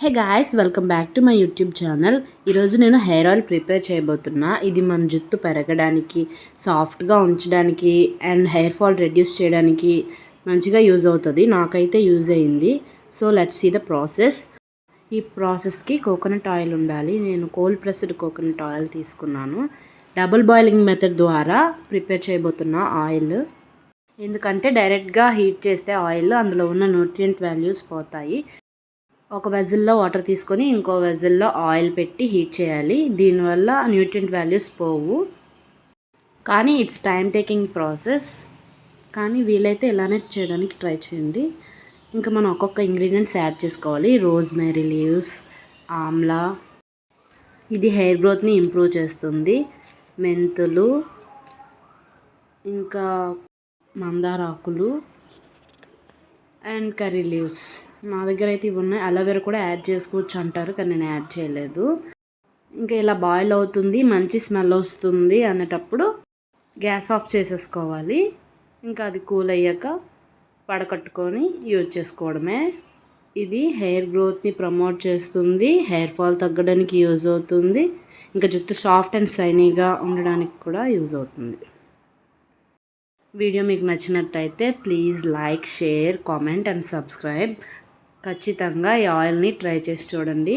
Hey guys, welcome back to my YouTube channel. ఈరోజు నేను hair oil prepare చేయబోతున్నా. ఇది మన జుట్టు పెరగడానికి, సాఫ్ట్గా ఉంచడానికి అండ్ హెయిర్ ఫాల్ రెడ్యూస్ చేయడానికి మంచిగా యూజ్ అవుతుంది. నాకైతే యూజ్ అయింది. So let's see the process. ఈ ప్రాసెస్కి కోకోనట్ ఆయిల్ ఉండాలి. నేను కోల్డ్ ప్రెస్డ్ కోకోనట్ ఆయిల్ తీసుకున్నాను. డబుల్ బాయిలింగ్ మెథడ్ ద్వారా ప్రిపేర్ చేయబోతున్నా ఆయిల్. ఎందుకంటే డైరెక్ట్గా హీట్ చేస్తే ఆయిల్ అందులో ఉన్న న్యూట్రియంట్ వాల్యూస్ పోతాయి. ఒక వెజిల్లో వాటర్ తీసుకొని ఇంకో వెజిల్లో ఆయిల్ పెట్టి హీట్ చేయాలి. దీనివల్ల న్యూట్రియంట్ వాల్యూస్ పోవు. కానీ ఇట్స్ టైం టేకింగ్ ప్రాసెస్. కానీ వీలైతే ఇలానే చేయడానికి ట్రై చేయండి. ఇంకా మనం ఒక్కొక్క ఇంగ్రీడియంట్స్ యాడ్ చేసుకోవాలి. రోజ్మెరీ లీవ్స్, ఆమ్లా, ఇది హెయిర్ గ్రోత్ని ఇంప్రూవ్ చేస్తుంది. మెంతులు, ఇంకా మందారాకులు అండ్ కర్రీ లీవ్స్. నా దగ్గర అయితే ఇవి ఉన్నాయి. అలోవెరా కూడా యాడ్ చేసుకోవచ్చు అంటారు, కానీ నేను యాడ్ చేయలేదు. ఇంకా ఇలా బాయిల్ అవుతుంది, మంచి స్మెల్ వస్తుంది అనేటప్పుడు గ్యాస్ ఆఫ్ చేసేసుకోవాలి. ఇంకా అది కూల్ అయ్యాక వడకట్టుకొని యూజ్ చేసుకోవడమే. ఇది హెయిర్ గ్రోత్ని ప్రమోట్ చేస్తుంది, హెయిర్ ఫాల్ తగ్గడానికి యూజ్ అవుతుంది, ఇంకా జుట్టు సాఫ్ట్ అండ్ షైనీగా ఉండడానికి కూడా యూజ్ అవుతుంది. వీడియో మీకు నచ్చినట్టయితే please like, share, comment and subscribe. ఖచ్చితంగా ఈ ఆయిల్ని ట్రై చేసి చూడండి.